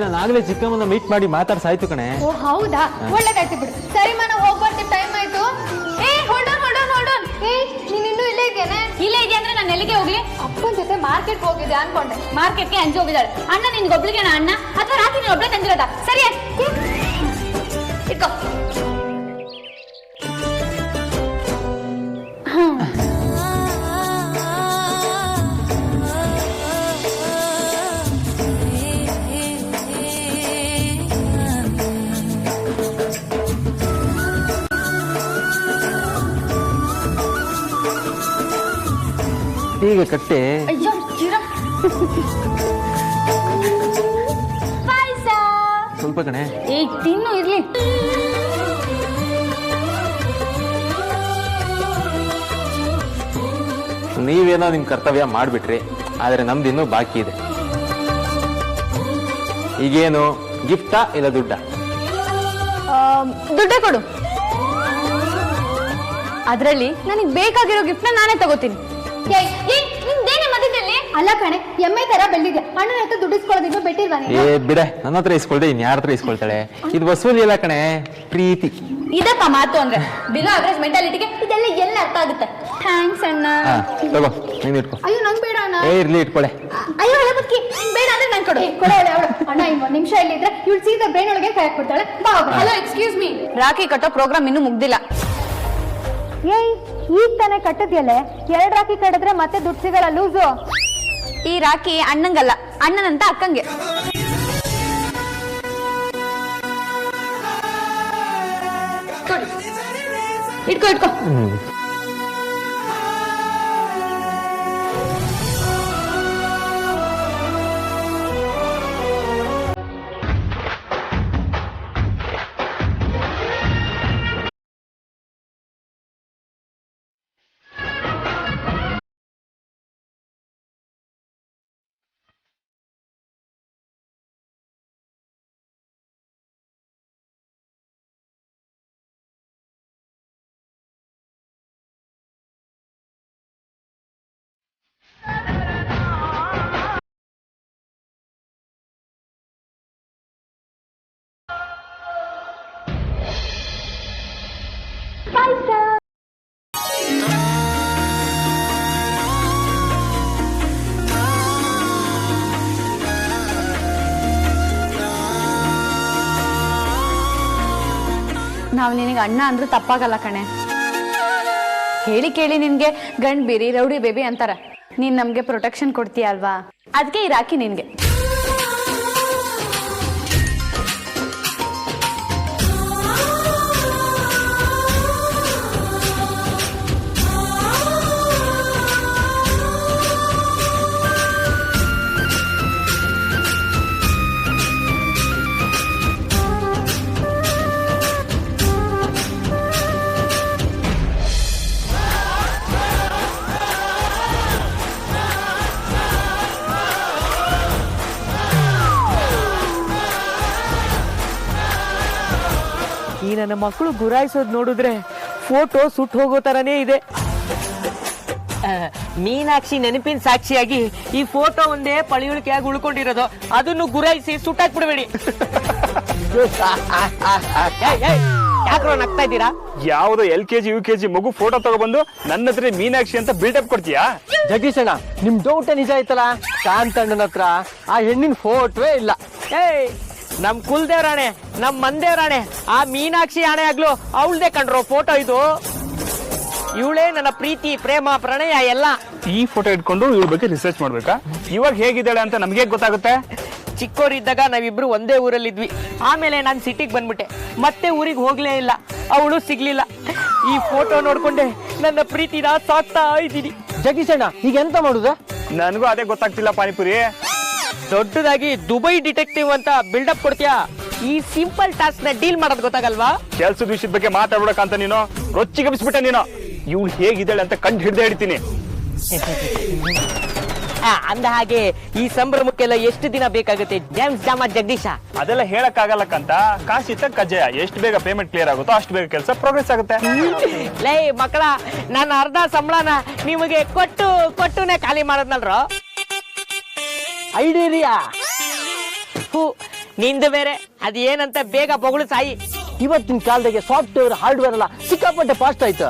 ನಾನು ಆಗ್ಲೇ ಚಿಕ್ಕಮ್ಮನ ಮೀಟ್ ಮಾಡಿ ಮಾತಾಡ್ಸಾಯ್ತು ಕಣೆ. ಓ ಹೌದಾ, ಒಳ್ಳೇದಾಯ್ತು ಬಿಡು. ಸರಿ ನಾವು ಹೋಗ್ಬರ್ತೀವಿ, ಟೈಮ್ ಆಯ್ತು. ನೀನ್ ಇನ್ನೂ ಇಲ್ಲೇ ಇದೆಯೇನೆ? ಇಲ್ಲೇ ಇದೆಯಾ ಅಂದ್ರೆ ನಾನು ಎಲ್ಲಿಗೆ ಹೋಗ್ಲಿ? ಅಪ್ಪನ ಜೊತೆ ಮಾರ್ಕೆಟ್ ಹೋಗಿದೆ ಅನ್ಕೊಂಡೆ. ಮಾರ್ಕೆಟ್ಗೆ ಅಂಜು ಹೋಗಿದ್ದಾಳೆ. ಅಣ್ಣ ನಿನ್ಗೊಬ್ಳಿಗೆ ಅಣ್ಣ ಅಥವಾ ರಾತ್ರಿ ನೀನ್ ಒಬ್ಳೆ ತಂದಿರೋದ? ಸರಿ ಇಟ್ಕೋ. ಈಗ ಕಟ್ಟೆ. ಅಯ್ಯೋ ಪಾಯಸ ಸ್ವಲ್ಪ ಕಣೆ. ತಿನ್ನು ಇರ್ಲಿ. ನೀವೇನೋ ನಿಮ್ ಕರ್ತವ್ಯ ಮಾಡ್ಬಿಟ್ರಿ, ಆದ್ರೆ ನಮ್ದು ಇನ್ನೂ ಬಾಕಿ ಇದೆ. ಈಗೇನು ಗಿಫ್ಟಾ ಇಲ್ಲ ದುಡ್ಡ? ದುಡ್ಡೇ ಕೊಡು. ಅದ್ರಲ್ಲಿ ನನಗೆ ಬೇಕಾಗಿರೋ ಗಿಫ್ಟ್ ನಾನೇ ತಗೋತೀನಿ. ನಿಮ್ದೇನೆ ಮಧ್ಯದಲ್ಲಿ? ಅಲ್ಲ ಕಣೆ, ಎಮ್ಮೆ ತರ ಬೆಳೆದಿದ್ಯಾ. ಅಣ್ಣನ ಹತ್ರ ದುಡ್ಡು ಇಸ್ಕೊಳ್ಳೋದಿನ್ನು ಬೆಟ್ಟಿಲ್ವಾ? ಬಿಡೆ, ನನ್ನ ಹತ್ರ ಇಸ್ಕೊಳ್ದೆ ಇನ್ಯಾರ ಹತ್ರ ಇಸ್ಕೊಳ್ತಾಳೆ? ಇದು ವಸೂಲಿ ಇಲ್ಲ ಕಣೆ, ಪ್ರೀತಿ. ಇದಪ್ಪ ಮಾತು ಅಂದ್ರೆ. ಬಿಲೋ ಅವರೇಜ್ ಮೆಂಟಾಲಿಟಿಗೆ ಇದೆಲ್ಲ ಎಲ್ಲ ಅರ್ಥ ಆಗುತ್ತೆ. ಥ್ಯಾಂಕ್ಸ್ ಅಣ್ಣ. ತಗೋ, ನೀನ್ ಇಟ್ಕೋ. ಅಯ್ಯೋ ನಂಗೆ ಬೇಡ ಅಣ್ಣ. ಇರ್ಲಿ, ಇಟ್ಕೊಳೆ. ಅಯ್ಯೋ ಬದುಕಿ ಬೇಡ ಅಂದ್ರೆ ನಾನು ಕೊಡು. ಕೊಡೋಳೆ ಅವಳು. ಅಣ್ಣ ಇನ್ನೊಂದು ನಿಮಿಷ ಇಲ್ಲಿದ್ರೆ ಇವಳು ಸೀದಾ ಬ್ರೈನ್ ಒಳಗೆ ಕೈ ಹಾಕ್ಬಿಡ್ತಾಳೆ. ಬಾ. Hello, excuse me. ರಾಖಿ ಕಟ್ಟೋ ಪ್ರೋಗ್ರಾಮ್ ಇನ್ನೂ ಮುಗ್ದಿಲ್ಲ. ಏಯ್, ಈಗ ತಾನೇ ಕಟ್ಟದ್ಯಲ್ಲೇ. 2 ರಾಖಿ ಕಟ್ಟಿದ್ರೆ ಮತ್ತೆ ದುಡ್ಡು ಸಿಗಲ್ಲ, ಲೂಸು. ಈ ರಾಖಿ ಅಣ್ಣಂಗಲ್ಲ, ಅಣ್ಣನಂತ ಅಕ್ಕಂಗೆ. ಇಟ್ಕೋ ಇಟ್ಕೋ. ನಾವು ನಿನಗೆ ಅಣ್ಣ ಅಂದ್ರೂ ತಪ್ಪಾಗಲ್ಲ ಕಣೆ. ಹೇಳಿ ಕೇಳಿ ನಿನ್ಗೆ ಗಂಡ್ ಬೀರಿ ರೌಡಿ ಬೇಬಿ ಅಂತಾರ. ನೀನ್ ನಮ್ಗೆ ಪ್ರೊಟೆಕ್ಷನ್ ಕೊಡ್ತೀಯ ಅಲ್ವಾ, ಅದಕ್ಕೆ ಈ ರಾಖಿ ನಿನ್ಗೆ. ಈ ನನ್ನ ಮಕ್ಕಳು ಗುರಾಯಿಸೋದು ನೋಡಿದ್ರೆ ಫೋಟೋ ಸುಟ್ಟು ಹೋಗೋ ತರನೇ ಇದೆ. ಮೀನಾಕ್ಷಿ ನೆನಪಿನ ಸಾಕ್ಷಿಯಾಗಿ ಈ ಫೋಟೋ ಒಂದೇ ಪಳಿಯುಳಿಕೆಯಾಗಿ ಉಳ್ಕೊಂಡಿರೋದು, ಅದನ್ನು ಗುರಾಯಿಸಿ ಸುಟ್ಟಾಕ್ಬಿಡ್ಬೇಡಿ. ಯಾಕ್ರೋ ನಗ್ತಾ ಇದ್ದೀರಾ? ಯಾವ್ದೋ LKG UKG ಮಗು ಫೋಟೋ ತಗೊಬಂದು ನನ್ನ ಹತ್ರ ಮೀನಾಕ್ಷಿ ಅಂತ ಬಿಲ್ಡಪ್ ಕೊಡ್ತೀಯಾ? ಜಗದೀಶಣ್ಣ, ನಿಮ್ ಡೌಟ್ ನಿಜ ಆಯ್ತಲ್ಲ. ಕಾಂತಣ್ಣನ ಹತ್ರ ಆ ಹೆಣ್ಣಿನ ಫೋಟೋವೇ ಇಲ್ಲ. ನಮ್ ಕುಲ್ದೇವ್ರಾಣೆ, ನಮ್ ಮಂದೇವ್ರಾಣೆ, ಆ ಮೀನಾಕ್ಷಿ ಆಣೆ ಆಗ್ಲು ಅವಳದೇ ಕಂಡ್ರೋ ಫೋಟೋ ಇದು. ಇವಳೇ ನನ್ನ ಪ್ರೀತಿ, ಪ್ರೇಮ, ಪ್ರಣಯ ಎಲ್ಲ. ಈ ಫೋಟೋ ಇಟ್ಕೊಂಡು ಇವಳ ಬಗ್ಗೆ ರಿಸರ್ಚ್ ಮಾಡ್ಬೇಕಾ? ಇವಾಗ ಹೇಗಿದ್ದಾಳೆ ಅಂತ ನಮ್ಗೆ ಗೊತ್ತಾಗುತ್ತೆ? ಚಿಕ್ಕವರಿದ್ದಾಗ ನಾವಿಬ್ರು ಒಂದೇ ಊರಲ್ಲಿದ್ವಿ. ಆಮೇಲೆ ನಾನು ಸಿಟಿಗೆ ಬಂದ್ಬಿಟ್ಟೆ, ಮತ್ತೆ ಊರಿಗೆ ಹೋಗ್ಲೇ ಇಲ್ಲ. ಅವಳು ಸಿಗ್ಲಿಲ್ಲ. ಈ ಫೋಟೋ ನೋಡ್ಕೊಂಡೆ ನನ್ನ ಪ್ರೀತಿನ ಸಾಕ್ತಾ ಇದ್ದೀನಿ. ಜಗದೀಶಣ್ಣ, ಈಗ ಎಂತ ಮಾಡುದ? ನನಗೂ ಅದೇ ಗೊತ್ತಾಗ್ತಿಲ್ಲ ಪಾನಿಪುರಿ. ದೊಡ್ಡದಾಗಿ ದುಬೈ ಡಿಟೆಕ್ಟಿವ್ ಅಂತ ಬಿಲ್ಡಪ್ ಕೊಡ್ತೀಯಾ? ಈ ಸಿಂಪಲ್ ಟಾಸ್ಕ್ ನ ಡೀಲ್ ಮಾಡೋದು ಗೊತ್ತಾಗಲ್ವಾ? ಕೆಲ್ಸದ ವಿಷಯದ ಬಗ್ಗೆ ಮಾತಾಡ್ಬಿಡಕಂತ ನೀನು ರೊಚ್ಚಿಗಬಿಸ್ಬಿಟ್ಟೆ. ನೀನು ಇವಳು ಹೇಗಿದ್ದಾಳೆ ಅಂತ ಕಂಡು ಹಿಡ್ದೆ ಹಿಡಿತೀನಿ. ಅಂದ ಹಾಗೆ ಈ ಸಂಭ್ರಮಕ್ಕೆಲ್ಲ ಎಷ್ಟು ದಿನ ಬೇಕಾಗುತ್ತೆ ಜಗದೀಶ? ಅದೆಲ್ಲ ಹೇಳಕ್ಕಾಗಲ್ಲಕ್ಕಂತ ಕಾಸಿತ್ತ ಕಜ್ಜಾಯ. ಎಷ್ಟು ಬೇಗ ಪೇಮೆಂಟ್ ಕ್ಲಿಯರ್ ಆಗುತ್ತೋ ಅಷ್ಟು ಬೇಗ ಕೆಲಸ ಪ್ರೋಗ್ರೆಸ್ ಆಗುತ್ತೆ. ಲೇ ಮಕ್ಕಳ, ನನ್ನ ಅರ್ಧ ಸಂಬಳನ ನಿಮಗೆ ಕೊಟ್ಟುನೇ ಖಾಲಿ ಮಾಡದ್ನಲ್ರ. ಐಡಿಯಾ ನಿಂದು ಬೇರೆ ಅದ್ ಏನಂತ ಬೇಗ ಬೊಗಳು ಸಾಯಿ. ಇವತ್ತಿನ ಕಾಲದಾಗೆ ಸಾಫ್ಟ್ವೇರ್ ಹಾರ್ಡ್ವೇರ್ ಎಲ್ಲ ಸಿಕ್ಕಾಪಟ್ಟೆ ಫಾಸ್ಟ್ ಆಯ್ತು.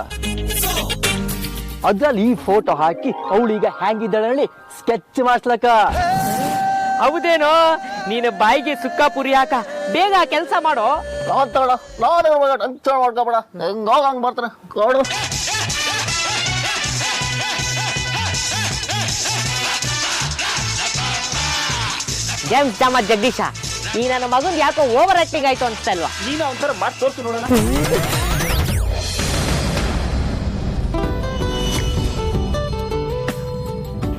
ಅದ್ರಲ್ಲಿ ಈ ಫೋಟೋ ಹಾಕಿ ಅವಳೀಗ ಹ್ಯಾಂಗಿದ್ದಾಳೆ ಹೇಳಿ ಸ್ಕೆಚ್ ಮಾಡ್ಸ್ಲಕ್ಕ. ಹೌದೇನೋ, ನೀನು ಬಾಯಿಗೆ ಸುಕ್ಕ ಪುರಿ ಹಾಕ, ಬೇಗ ಕೆಲಸ ಮಾಡೋ. ಮಾಡ್ಕೊಬೇಡ, ಹೆಂಗ್ ಬರ್ತಾನೆ ಕೊಡು. ಜೇಮ್ಸ್ ಜಾಮ ಜಗದೀಶ, ಈ ನನ್ನ ಮಗನ್ ಯಾಕೋ ಓವರ್ ಆಕ್ಟಿಂಗ್ ಆಯ್ತು ಅನ್ಸ್ತಾ ಇಲ್ವಾ? ನೀನು ಒಂಥರ ಮಾತು ತೋರಿಸು ನೋಡೋಣ.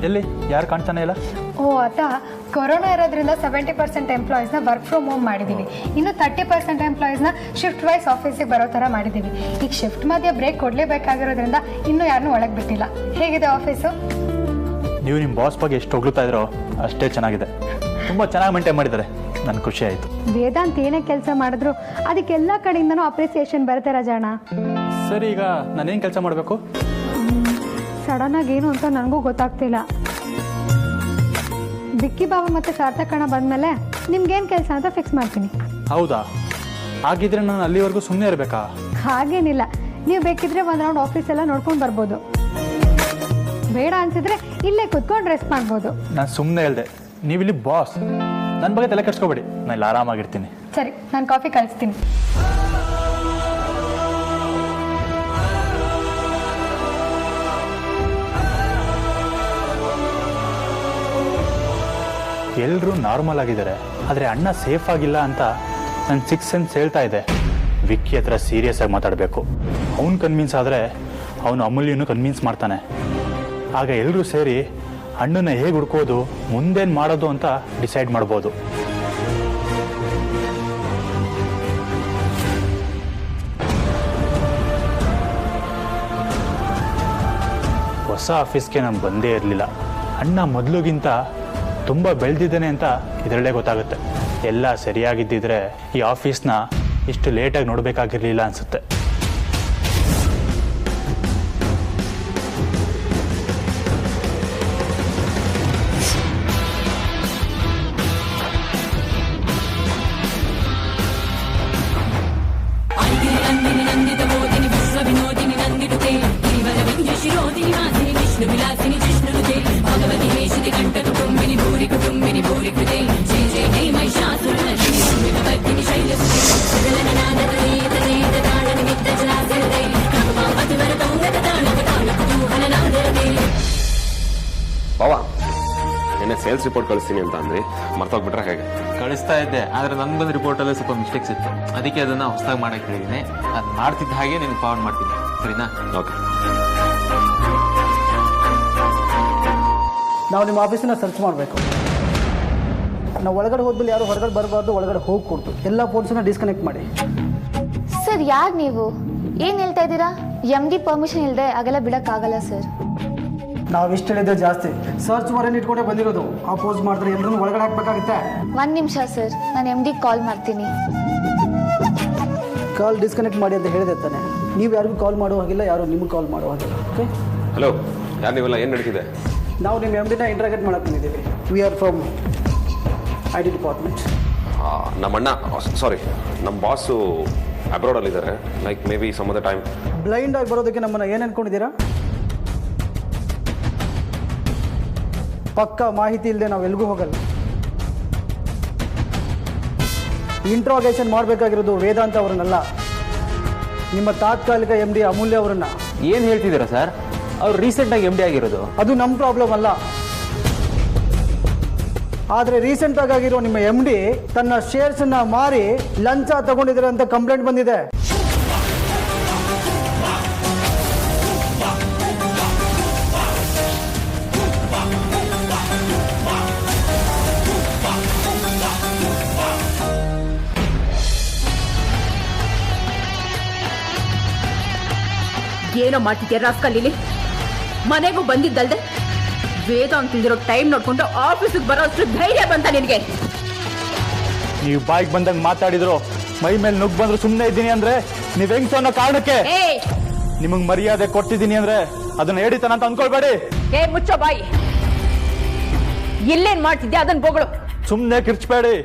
ಎಲ್ಲಿ ಯಾರು ಕಾಣ್ತಾನೆ ಇಲ್ಲ? ಓ ಅದಾ, ಕೊರೋನಾ ಇರೋದ್ರಿಂದ 70% ಎಂಪ್ಲಾಯೀಸ್ನ ವರ್ಕ್ ಫ್ರಮ್ ಹೋಮ್ ಮಾಡಿದ್ದೀವಿ. ಇನ್ನು 30% ಎಂಪ್ಲಾಯೀಸ್ನ ಶಿಫ್ಟ್ ವೈಸ್ ಆಫೀಸಿಗೆ ಬರೋ ಥರ ಮಾಡಿದ್ದೀವಿ. ಈಗ ಶಿಫ್ಟ್ ಮಧ್ಯೆ ಬ್ರೇಕ್ ಕೊಡಲೇಬೇಕಾಗಿರೋದ್ರಿಂದ ಇನ್ನೂ ಯಾರನ್ನೂ ಒಳಗೆ ಬಿಟ್ಟಿಲ್ಲ. ಹೇಗಿದೆ ಆಫೀಸು? ನೀವು ನಿಮ್ಮ ಬಾಸ್ ಬಗ್ಗೆ ಎಷ್ಟು ಹೊಗಳ್ತಾ ಇದ್ರೋ ಅಷ್ಟೇ ಚೆನ್ನಾಗಿದೆ. ತುಂಬ ಚೆನ್ನಾಗಿ ಮೇಂಟೈನ್ ಮಾಡಿದ್ದಾರೆ, ನನಗೆ ಖುಷಿ ಆಯಿತು. ವೇದಾಂತ್ ಏನೇ ಕೆಲಸ ಮಾಡಿದ್ರು ಅದಕ್ಕೆಲ್ಲ ಕಡೆಯಿಂದನೂ ಅಪ್ರಿಸಿಯೇಷನ್ ಬರುತ್ತೆ ರಾಜಣ್ಣ. ಸರಿ, ಈಗ ನಾನೇನು ಕೆಲಸ ಮಾಡಬೇಕು? ಸಡನ್ನಾಗಿ ಏನು ಅಂತ ನನಗೂ ಗೊತ್ತಾಗ್ತಿಲ್ಲ. ಬಿಕ್ಕಿ ಬಾಬಾ ಮತ್ತು ಸಾರ್ಥಕಣ್ಣ ಬಂದಮೇಲೆ ನಿಮ್ಗೇನು ಕೆಲಸ ಅಂತ ಫಿಕ್ಸ್ ಮಾಡ್ತೀನಿ. ಹೌದಾ? ಹಾಗಿದ್ರೆ ನಾನು ಅಲ್ಲಿವರೆಗೂ ಸುಮ್ಮನೆ ಇರಬೇಕಾ? ಹಾಗೇನಿಲ್ಲ, ನೀವು ಬೇಕಿದ್ರೆ ಒಂದು ರೌಂಡ್ ಆಫೀಸ್ ಎಲ್ಲ ನೋಡ್ಕೊಂಡು ಬರ್ಬೋದು. ಬೇಡ ಅನ್ಸಿದ್ರೆ ಇಲ್ಲೇ ಕುತ್ಕೊಂಡು ರೆಸ್ಟ್ ಮಾಡ್ಬೋದು. ನಾನು ಸುಮ್ಮನೆ ಹೇಳ್ದೆ, ನೀವಿಲ್ಲಿ ಬಾಸ್, ನನ್ನ ಬಗ್ಗೆ ತಲೆ ಕೆಡ್ಸ್ಕೊಬೇಡಿ, ನಾನು ಇಲ್ಲಿ ಆರಾಮಾಗಿರ್ತೀನಿ. ಸರಿ, ನಾನು ಕಾಫಿ ಕಳಿಸ್ತೀನಿ. ಎಲ್ಲರೂ ನಾರ್ಮಲ್ ಆಗಿದ್ದಾರೆ, ಆದರೆ ಅಣ್ಣ ಸೇಫ್ ಆಗಿಲ್ಲ ಅಂತ ನನ್ನ 6th ಸೆನ್ಸ್ ಹೇಳ್ತಾ ಇದೆ. ವಿಕ್ಕಿ ಹತ್ರ ಸೀರಿಯಸ್ ಆಗಿ ಮಾತಾಡಬೇಕು. ಅವನು ಕನ್ವಿನ್ಸ್ ಆದರೆ ಅವನು ಅಮೂಲ್ಯನೂ ಕನ್ವಿನ್ಸ್ ಮಾಡ್ತಾನೆ. ಆಗ ಎಲ್ಲರೂ ಸೇರಿ ಅಣ್ಣನ ಹೇಗೆ ಹುಡ್ಕೋದು, ಮುಂದೇನು ಮಾಡೋದು ಅಂತ ಡಿಸೈಡ್ ಮಾಡ್ಬೋದು. ಹೊಸ ಆಫೀಸ್ಗೆ ನಾನು ಬಂದೇ ಇರಲಿಲ್ಲ. ಅಣ್ಣ ಮೊದಲಿಗಿಂತ ತುಂಬ ಬೆಳೆದಿದ್ದೇನೆ ಅಂತ ಇದರಲ್ಲೇ ಗೊತ್ತಾಗುತ್ತೆ. ಎಲ್ಲ ಸರಿಯಾಗಿದ್ದಿದ್ರೆ ಈ ಆಫೀಸ್ನ ಇಷ್ಟು ಲೇಟಾಗಿ ನೋಡಬೇಕಾಗಿರಲಿಲ್ಲ ಅನಿಸುತ್ತೆ. ಬಾವಾ, ನಿನ್ನೆ ಸೇಲ್ಸ್ ರಿಪೋರ್ಟ್ ಕಳಿಸ್ತೀನಿ ಅಂತ ಅಂದ್ರೆ ಮರ್ತೋಗ್ಬಿಟ್ರೆ ಹೇಗೆ? ಕಳಿಸ್ತಾ ಇದ್ದೆ, ಆದರೆ ನನ್ಗೆ ಬಂದ ರಿಪೋರ್ಟಲ್ಲೇ ಸ್ವಲ್ಪ ಮಿಸ್ಟೇಕ್ಸ್ ಇತ್ತು. ಅದಕ್ಕೆ ಅದನ್ನು ಹೊಸದಾಗಿ ಮಾಡಕ್ಕೆ ಹೇಳಿದ್ದೀನಿ. ಅದು ಮಾಡ್ತಿದ್ದ ಹಾಗೆ ನಿನ್ಗೆ ಫಾರ್ವರ್ಡ್ ಮಾಡ್ತೀನಿ, ಸರಿನಾ? ಓಕೆ. ನಾವು ನಿಮ್ಮ ಆಫೀಸನ್ನ ಸರ್ಚ್ ಮಾಡಬೇಕು. ನಾವು ಒಳಗಡೆ ಹೋದ್ಮೇಲೆ ಯಾರು ಹೊರಗಡೆ ಬರಬಾರ್ದು, ಒಳಗಡೆ ಹೋಗಿ ಕೊಡ್ತು. ಎಲ್ಲ ಫೋನ್ಸನ್ನ ಡಿಸ್ಕನೆಕ್ಟ್ ಮಾಡಿ. ಸರ್, ಯಾರು ನೀವು? ಏನು ಹೇಳ್ತಾ ಇದ್ದೀರಾ? MD ಪರ್ಮಿಷನ್ ಇಲ್ಲದೆ ಹಾಗೆಲ್ಲ ಬಿಡೋಕ್ಕಾಗಲ್ಲ ಸರ್. ನಾವು ಇಷ್ಟು ಹೇಳಿದ್ರೆ ಜಾಸ್ತಿ. ಸರ್ಚ್ ವಾರೆಂಟ್ ಇಟ್ಕೊಂಡೇ ಬಂದಿರೋದು. ಆ ಪೋಸ್ಟ್ ಮಾಡಿದ್ರೆ ಎಲ್ಲರನ್ನು ಒಳಗಡೆ ಹಾಕಬೇಕಾಗುತ್ತೆ. ಒಂದು ನಿಮಿಷ ಸರ್, ನಾನು MD ಕಾಲ್ ಮಾಡ್ತೀನಿ. ಕಾಲ್ ಡಿಸ್ಕನೆಕ್ಟ್ ಮಾಡಿ ಅಂತ ಹೇಳಿದೆ ತಾನೆ. ನೀವು ಯಾರಿಗೂ ಕಾಲ್ ಮಾಡೋ ಹಾಗಿಲ್ಲ, ಯಾರು ನಿಮಗೆ ಕಾಲ್ ಮಾಡೋ ಹಾಗಿಲ್ಲ. ಓಕೆ? ಹಲೋ, ಯಾರು ನೀವೆಲ್ಲ? ಏನು ನಡೀತಿದೆ? ನಾವು ನಿಮ್ಮ MDನ ಇಂಟ್ರಾಗೇಟ್ ಮಾಡಕ್ಕೆ ಬಂದಿದ್ದೀವಿ. We are from IT department. ನಮ್ಮ ಅಣ್ಣ, ಸಾರಿ, ನಮ್ಮ ಬಾಸು ಅಬ್ರಾಡಲ್ಲಿದ್ದಾರೆ. Like maybe some of the time. Blind ಆಗಿ ಬರೋದಕ್ಕೆ ನಮ್ಮನ್ನು ಏನು ಅನ್ಕೊಂಡಿದ್ದೀರಾ? ಪಕ್ಕ ಮಾಹಿತಿ ಇಲ್ಲದೆ ನಾವು ಎಲ್ಲಿಗೂ ಹೋಗಲ್ಲ. ಇಂಟ್ರಾಗೇಷನ್ ಮಾಡಬೇಕಾಗಿರೋದು ವೇದಾಂತ ಅವರನ್ನೆಲ್ಲ, ನಿಮ್ಮ ತಾತ್ಕಾಲಿಕ MD ಅಮೂಲ್ಯ ಅವರನ್ನ. ಏನು ಹೇಳ್ತಿದ್ದೀರಾ ಸರ್? ಅವ್ರು ರೀಸೆಂಟಾಗಿ MD ಆಗಿರೋದು. ಅದು ನಮ್ಮ ಪ್ರಾಬ್ಲಮ್ ಅಲ್ಲ. ಆದರೆ ರೀಸೆಂಟಾಗಿ ಆಗಿರೋ ನಿಮ್ಮ MD ತನ್ನ ಶೇರ್ಸನ್ನ ಮಾರಿ ಲಂಚ ತಗೊಂಡಿದ್ದಾರೆ ಅಂತ ಕಂಪ್ಲೇಂಟ್ ಬಂದಿದೆ. ಏನೋ ಮಾಡ್ತಿದ್ಯಾ ರಾಸ್ಕಲ್ಲಿ? ಮನೆಗೂ ಬಂದಿದ್ದಲ್ದೆ ವೇದಾಂತ್ ತಿಂದಿರೋ ಟೈಮ್ ನೋಡ್ಕೊಂಡು ಆಫೀಸಿಗೆ ಬರೋಷ್ಟು ಧೈರ್ಯ ಬಂತ ನಿನಗೆ? ನೀವು ಬಾಯಿಗೆ ಬಂದಂಗೆ ಮಾತಾಡಿದ್ರು, ಮೈ ಮೇಲೆ ನುಗ್ಗಿ ಬಂದ್ರು ಸುಮ್ಮನೆ ಇದ್ದೀನಿ ಅಂದ್ರೆ ನೀವ್ ಹೆಂಗ್ಸ ಅನ್ನೋ ಕಾರಣಕ್ಕೆ ನಿಮಗ್ ಮರ್ಯಾದೆ ಕೊಟ್ಟಿದ್ದೀನಿ ಅಂದ್ರೆ ಅದನ್ನ ಹೇಳಿತಾನ ಅಂತ ಅನ್ಕೊಳ್ಬೇಡಿ. ಮುಚ್ಚೋ ಬಾಯಿ. ಇಲ್ಲೇನ್ ಮಾಡ್ತಿದ್ಯಾ ಅದನ್ನ ಬೋಗಳು. ಸುಮ್ಮನೆ ಕಿರ್ಚ್ಬೇಡಿ.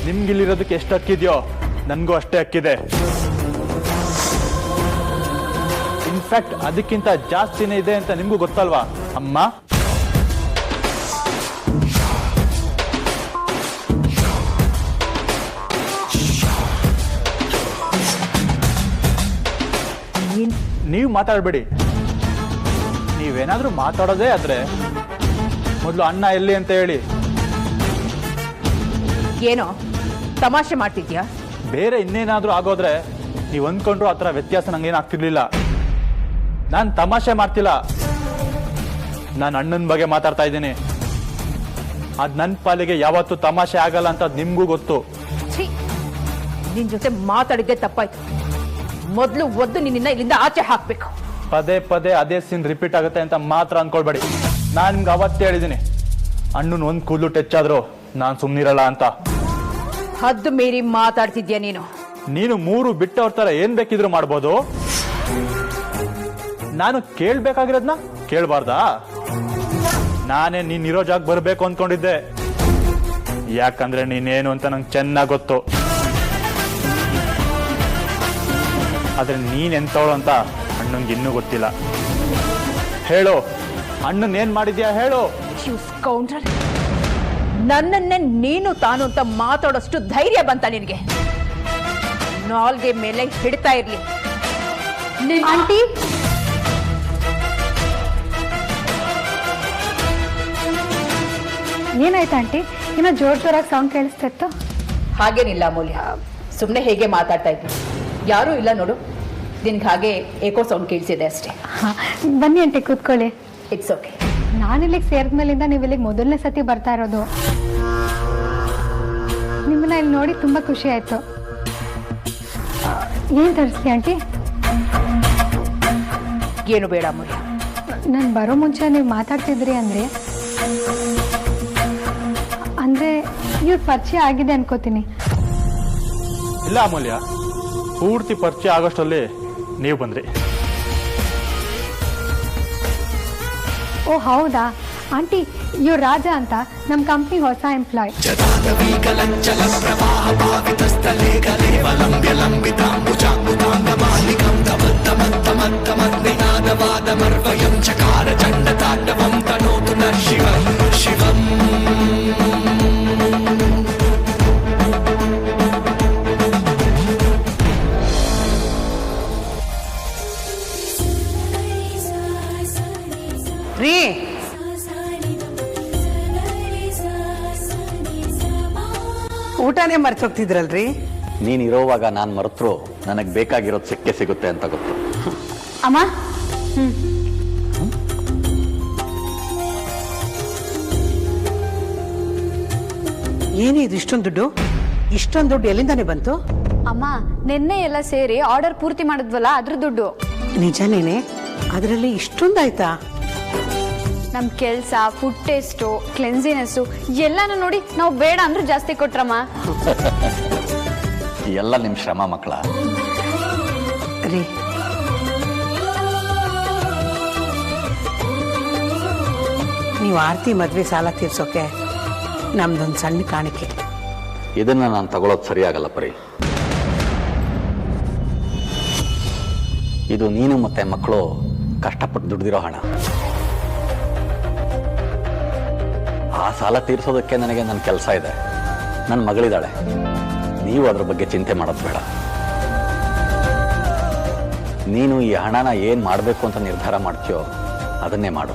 ನಿಮ್ಗಿಲ್ಲಿರೋದಕ್ಕೆ ಎಷ್ಟು ಹಕ್ಕಿದೆಯೋ ನನಗೂ ಅಷ್ಟೇ ಹಕ್ಕಿದೆ. ಇನ್ಫ್ಯಾಕ್ಟ್ ಅದಕ್ಕಿಂತ ಜಾಸ್ತಿನೇ ಇದೆ ಅಂತ ನಿಮ್ಗೂ ಗೊತ್ತಲ್ವಾ ಅಮ್ಮ? ನೀವು ಮಾತಾಡಬೇಡಿ. ನೀವೇನಾದ್ರೂ ಮಾತಾಡೋದೇ ಆದ್ರೆ ಮೊದಲು ಅಣ್ಣ ಎಲ್ಲಿ ಅಂತ ಹೇಳಿ. ಏನೋ ತಮಾಷೆ ಮಾಡ್ತಿದ್ಯಾ? ಬೇರೆ ಇನ್ನೇನಾದ್ರೂ ಆಗೋದ್ರೆ ನೀವು ಅಂದ್ಕೊಂಡ್ರು ಆ ಥರ ವ್ಯತ್ಯಾಸ ನಂಗೇನು ಆಗ್ತಿರ್ಲಿಲ್ಲ. ನಾನು ತಮಾಷೆ ಮಾಡ್ತಿಲ್ಲ, ನಾನು ಅಣ್ಣನ ಬಗ್ಗೆ ಮಾತಾಡ್ತಾ ಇದ್ದೀನಿ. ಅದು ನನ್ನ ಪಾಲಿಗೆ ಯಾವತ್ತೂ ತಮಾಷೆ ಆಗಲ್ಲ ಅಂತ ನಿಮ್ಗೂ ಗೊತ್ತು. ನಿನ್ ಜೊತೆ ಮಾತಾಡಿದ್ದೆ ತಪ್ಪಾಯ್ತು. ಮೊದಲು ಒದ್ದು ನಿನ್ನ ಇಲ್ಲಿಂದ ಆಚೆ ಹಾಕ್ಬೇಕು. ಪದೇ ಪದೇ ಅದೇ ಸೀನ್ ರಿಪೀಟ್ ಆಗುತ್ತೆ ಅಂತ ಮಾತ್ರ ಅನ್ಕೊಳ್ಬೇಡಿ. ನಾನು ನಿಮ್ಗೆ ಅವತ್ತೇ ಹೇಳಿದ್ದೀನಿ, ಅಣ್ಣನ ಒಂದು ಕೂದಲು ಟಚ್ ಆದ್ರೂ ನಾನು ಸುಮ್ಮನಿರಲ್ಲ ಅಂತ. ಹದ್ದು ಮೀರಿ ಮಾತಾಡ್ತಿದ್ಯಾ ನೀನು. ನೀನು 3 ಬಿಟ್ಟವ್ರ ತರ ಏನ್ ಬೇಕಿದ್ರು ಮಾಡ್ಬೋದು. ನಾನು ಕೇಳ್ಬೇಕಾಗಿರೋದ್ನ ಕೇಳ್ಬಾರ್ದಾ? ನಾನೇ ನೀನಿರೋ ಜಾಗ ಬರ್ಬೇಕು ಅಂದ್ಕೊಂಡಿದ್ದೆ, ಯಾಕಂದ್ರೆ ನೀನೇನು ಅಂತ ನಂಗೆ ಚೆನ್ನಾಗಿ ಗೊತ್ತು. ಆದ್ರೆ ನೀನೆಂತವಳು ಅಂತ ಅಣ್ಣಂಗೆ ಇನ್ನೂ ಗೊತ್ತಿಲ್ಲ. ಹೇಳು, ಅಣ್ಣನ್ ಏನ್ ಮಾಡಿದ್ಯಾ ಹೇಳು. ನನ್ನನ್ನೇ ನೀನು ತಾನು ಅಂತ ಮಾತಾಡೋಷ್ಟು ಧೈರ್ಯ ಬಂತ ನಿನಗೆ? ನಾಲ್ಗೆ ಮೇಲೆ ಹಿಡ್ತಾ ಇರ್ಲಿ. ಆಂಟಿ, ಏನಾಯ್ತು ಆಂಟಿ? ಏನೋ ಜೋರಾಗಿ ಸೌಂಡ್ ಕೇಳಿಸ್ತಾ ಇತ್ತು. ಹಾಗೇನಿಲ್ಲ ಅಮೂಲ್ಯ, ಸುಮ್ಮನೆ ಹೇಗೆ ಮಾತಾಡ್ತಾ ಇದ್ವಿ. ಯಾರೂ ಇಲ್ಲ ನೋಡು, ನಿನ್ಗೆ ಹಾಗೆ ಏಕೋ ಸೌಂಡ್ ಕೇಳಿಸಿದೆ ಅಷ್ಟೇ. ಬನ್ನಿ ಆಂಟಿ, ಕೂತ್ಕೊಳ್ಳಿ. It's okay. ನಾನಿಲ್ಲಿಗೆ ಸೇರಿದ್ಮೇಲಿಂದ ನೀವು ಇಲ್ಲಿಗೆ ಮೊದಲನೇ ಸತಿ ಬರ್ತಾ ಇರೋದು. ನಿಮ್ಮನ್ನ ಇಲ್ಲಿ ನೋಡಿ ತುಂಬ ಖುಷಿ ಆಯಿತು. ಏನು ತರಿಸ್ಲಿ ಆಂಟಿ? ಏನು ಬೇಡ ಅಮೂಲ್ಯ. ನಾನು ಬರೋ ಮುಂಚೆ ನೀವು ಮಾತಾಡ್ತಿದ್ರಿ ಅಂದರೆ ಇವ್ರ ಪರಿಚಯ ಆಗಿದೆ ಅನ್ಕೋತೀನಿ. ಇಲ್ಲ ಅಮೂಲ್ಯ, ಪೂರ್ತಿ ಪರಿಚಯ ಆಗೋಷ್ಟರಲ್ಲಿ ನೀವು ಬಂದ್ರಿ. ಓ ಹೌದಾ ಆಂಟಿ, ಇವ್ರು ರಾಜ ಅಂತ ನಮ್ಮ ಕಂಪ್ನಿ ಹೊಸ ಎಂಪ್ಲಾಯ್. ರೀ, ಊಟನೇ ಮರ್ತೋಗ್ತಿದ್ರಲ್ರಿ? ನೀನಿರೋವಾಗ ನಾನು ಮರೆತರು ನನಗೆ ಬೇಕಾಗಿರೋದು ಸಿಕ್ಕೇ ಸಿಗುತ್ತೆ ಅಂತ ಗೊತ್ತು. ಅಮ್ಮ, ಏನಿದು ಇಷ್ಟೊಂದು ದುಡ್ಡು? ಇಷ್ಟೊಂದು ದುಡ್ಡು ಎಲ್ಲಿಂದಾನೆ ಬಂತು? ಅಮ್ಮ, ನಿನ್ನೆ ಎಲ್ಲ ಸೇರಿ ಆರ್ಡರ್ ಪೂರ್ತಿ ಮಾಡಿದ್ವಲ್ಲ ಅದ್ರ ದುಡ್ಡು. ನಿಜನೇನೆ? ಅದರಲ್ಲಿ ಇಷ್ಟೊಂದಾಯ್ತಾ? ನಮ್ ಕೆಲ್ಸ, ಫುಡ್ ಟೇಸ್ಟು, ಕ್ಲೆನ್ಸಿನೆಸ್ಸು ಎಲ್ಲಾನು ನೋಡಿ ನಾವು ಬೇಡ ಅಂದ್ರೂ ಜಾಸ್ತಿ ಕೊಟ್ರಮ್ಮ. ಎಲ್ಲ ನಿಮ್ಮ ಶ್ರಮ ಮಕ್ಕಳ. ರೀ, ನೀವು ಆರ್ತಿ ಮದ್ವೆ ಸಾಲ ತೀರ್ಸೋಕೆ ನಮ್ದೊಂದು ಸಣ್ಣ ಕಾಣಿಕೆ. ಇದನ್ನ ನಾನು ತಗೊಳ್ಳೋದು ಸರಿಯಾಗಲ್ಲ ಪರಿ. ಇದು ನೀನು ಮತ್ತೆ ಮಕ್ಕಳು ಕಷ್ಟಪಟ್ಟು ದುಡ್ದಿರೋ ಹಣ. ಆ ಸಾಲ ತೀರಿಸೋದಕ್ಕೆ ನನಗೆ ನನ್ನ ಕೆಲಸ ಇದೆ, ನನ್ನ ಮಗಳಿದ್ದಾಳೆ. ನೀವು ಅದ್ರ ಬಗ್ಗೆ ಚಿಂತೆ ಮಾಡೋದು ಬೇಡ. ನೀನು ಈ ಹಣನ ಏನು ಮಾಡಬೇಕು ಅಂತ ನಿರ್ಧಾರ ಮಾಡ್ತೀಯೋ ಅದನ್ನೇ ಮಾಡು.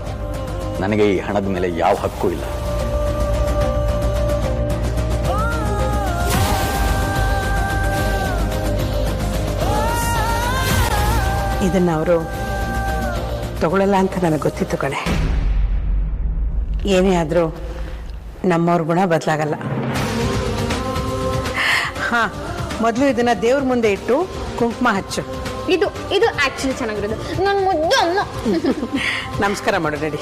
ನನಗೆ ಈ ಹಣದ ಮೇಲೆ ಯಾವ ಹಕ್ಕು ಇಲ್ಲ. ಇದನ್ನ ಅವರು ತಗೊಳ್ಳಲ್ಲ ಅಂತ ನನಗೆ ಗೊತ್ತಿತ್ತು ಕಣೆ. ಏನೇ ಆದರೂ ನಮ್ಮವ್ರ ಗುಣ ಬದಲಾಗಲ್ಲ. ಹಾ, ಮೊದಲು ಇದನ್ನ ದೇವ್ರ ಮುಂದೆ ಇಟ್ಟು ಕುಂಕುಮ ಹಚ್ಚು. ಇದು ಆಕ್ಚುಲಿ ಚೆನ್ನಾಗಿರೋದು. ನನ್ನ ಮುದ್ದು ಅಮ್ಮ. ನಮಸ್ಕಾರ ಮಾಡು ready.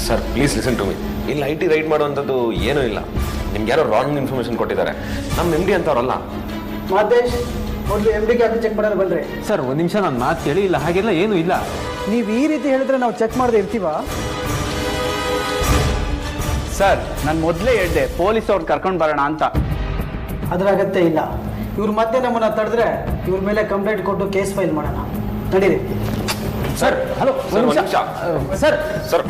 Sir please listen to me. ಇಲ್ಲಿ ಐ ಟಿ ರೈಡ್ ಮಾಡುವಂಥದ್ದು ಏನೂ ಇಲ್ಲ. ನಿಮ್ಗೆ ಯಾರೋ ರಾಂಗ್ ಇನ್ಫಾರ್ಮೇಶನ್ ಕೊಟ್ಟಿದ್ದಾರೆ. ನಮ್ಮ ಎಮ್ ಡಿ ಅಂತವ್ರಲ್ಲ. ಮಾದೇಶ್, ಮೊದಲು ಎಮ್ ಡಿ ಕ್ಯಾಬಿನ್ ಚೆಕ್ ಮಾಡೋದು ಬನ್ರಿ. ಸರ್ ಒಂದು ನಿಮಿಷ ನಾನು ಮಾತು ಕೇಳಿ. ಇಲ್ಲ ಹಾಗೆಲ್ಲ ಏನೂ ಇಲ್ಲ. ನೀವು ಈ ರೀತಿ ಹೇಳಿದ್ರೆ ನಾವು ಚೆಕ್ ಮಾಡದೆ ಇರ್ತೀವಾ? ಸರ್ ನಾನು ಮೊದಲೇ ಹೇಳಿದೆ ಪೊಲೀಸ್ ಅವ್ರು ಕರ್ಕೊಂಡು ಬರೋಣ ಅಂತ. ಅದರ ಅಗತ್ಯ ಇಲ್ಲ. ಇವ್ರ ಮತ್ತೆ ನಮ್ಮನ್ನ ತಡೆದ್ರೆ ಇವ್ರ ಮೇಲೆ ಕಂಪ್ಲೇಂಟ್ ಕೊಟ್ಟು ಕೇಸ್ ಫೈಲ್ ಮಾಡೋಣ. ನಡೀರಿ ಸರ್. ಹಲೋ ಸರ್ ಒಂದು ನಿಮಿಷ. ಸರ್ ಸರ್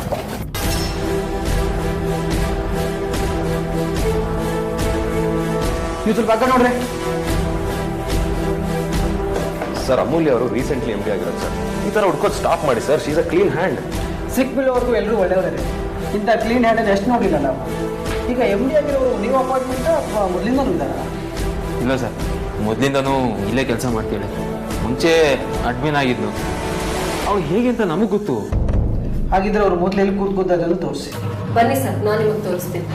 ನೀವು ಸ್ವಲ್ಪ ಪಕ್ಕ ನೋಡ್ರಿ. ಸರ್ ಅಮೂಲ್ಯ ಅವರು ರೀಸೆಂಟ್ಲಿ ಎಂ ಡಿ ಆಗಿರೋದು ಸರ್. ಈ ಥರ ಹುಡ್ಕೋದು ಸ್ಟಾಪ್ ಮಾಡಿ sir. She is a clean hand. ಸಿಕ್ಬಿಲ್ಲೋರ್ಗೂ ಎಲ್ಲರೂ ಒಳ್ಳೆಯವರೇ. ಇಂಥ ಕ್ಲೀನ್ ಹ್ಯಾಂಡನ್ನು ಎಷ್ಟು ನೋಡಿಲ್ಲ ನಾವು. ಈಗ ಎಮ್ ಡಿ ಆಗಿರೋರು ನೀವು ಅಪಾಯಿಂಟ್ಮೆಂಟ್ ಅಥವಾ ಮೊದಲಿಂದನೂ ಇದ್ದಾರ? ಇಲ್ಲ ಸರ್, ಮೊದಲಿಂದನೂ ಇಲ್ಲೇ ಕೆಲಸ ಮಾಡ್ತೀವಿ. ಮುಂಚೆ ಅಡ್ಮಿನ್ ಆಗಿದ್ನು. ಅವ್ರು ಹೇಗೆ ಅಂತ ನಮಗೆ ಗೊತ್ತು. ಹಾಗಿದ್ರೆ ಅವ್ರು ಮೊದಲು ಎಲ್ಲಿ ಕೂತ್ಕೋತಾರನ್ನು ತೋರಿಸಿ. ಬನ್ನಿ ಸರ್, ನಾನು ನಿಮಗೆ ತೋರಿಸ್ತೀನಿ.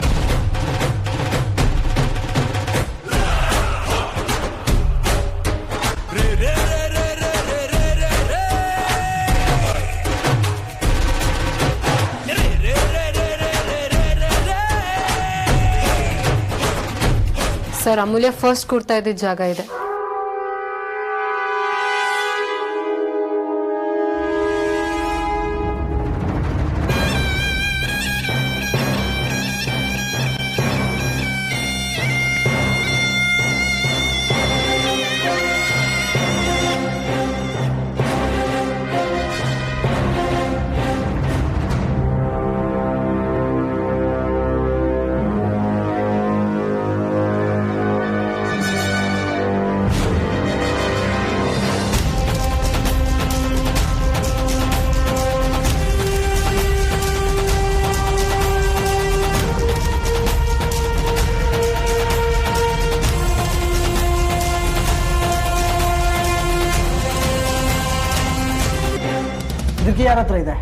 ಸರ್, ಅಮೂಲ್ಯ ಫಸ್ಟ್ ಕೂಡ್ತಾ ಇದ್ದಿದ್ದ ಜಾಗ ಇದೆ. ಇದಕ್ಕೆ ಯಾರ ಹತ್ರ ಇದೆ?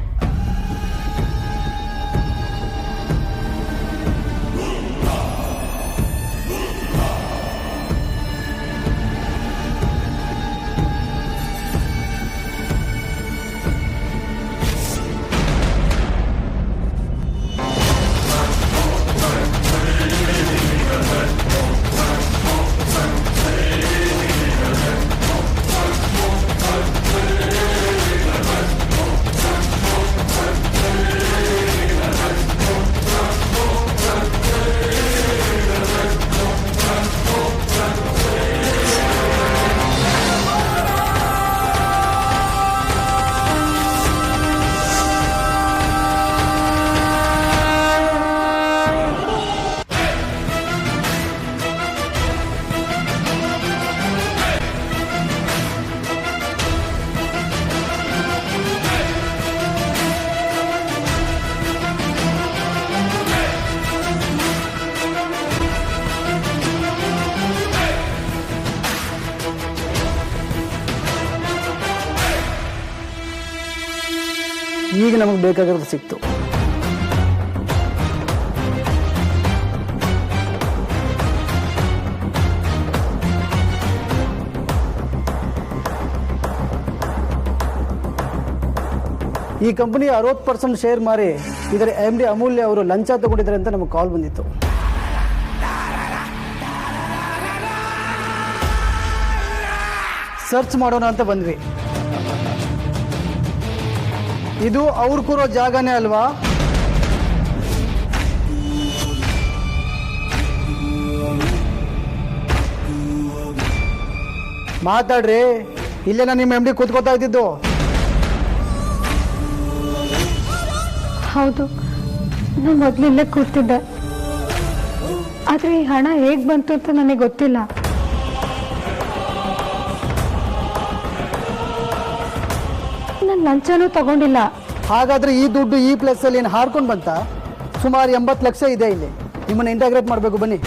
ಈಗ ನಮಗೆ ಬೇಕಾಗಿರೋದು ಸಿಕ್ತು. ಈ ಕಂಪನಿ 60% ಶೇರ್ ಮಾರಿ ಇದರ ಎಮ್ ಡಿ ಅಮೂಲ್ಯ ಅವರು ಲಂಚ ತಗೊಂಡಿದ್ದಾರೆ ಅಂತ ನಮಗೆ ಕಾಲ್ ಬಂದಿತ್ತು. ಸರ್ಚ್ ಮಾಡೋಣ ಅಂತ ಬಂದ್ವಿ. ಇದು ಅವ್ರು ಕೂರೋ ಜಾಗನೇ ಅಲ್ವಾ? ಮಾತಾಡ್ರಿ, ಇಲ್ಲೇ ನಾನು ನಿಮ್ಮ ಎಮ್ ಡಿ ಕೂತ್ಕೋತಾ ಇದ್ದಿದ್ದು. ಹೌದು, ನಾನು ಮೊದಲು ಇಲ್ಲೇ ಕೂರ್ತಿದ್ದೆ. ಆದರೆ ಈ ಹಣ ಹೇಗೆ ಬಂತು ಅಂತ ನನಗೆ ಗೊತ್ತಿಲ್ಲ. ನಾನು ಲಂಚನೂ ತಗೊಂಡಿಲ್ಲ. ಹಾಗಾದ್ರೆ ಈ ದುಡ್ಡು ಈ ಪ್ಲೇಸಲ್ಲಿ ಏನು ಹಾರ್ಕೊಂಡು ಬಂತ? ಸುಮಾರು 80 ಲಕ್ಷ ಇದೆ ಇಲ್ಲಿ. ನಿಮ್ಮನ್ನು ಇಂಟಗ್ರೇಟ್ ಮಾಡಬೇಕು, ಬನ್ನಿ.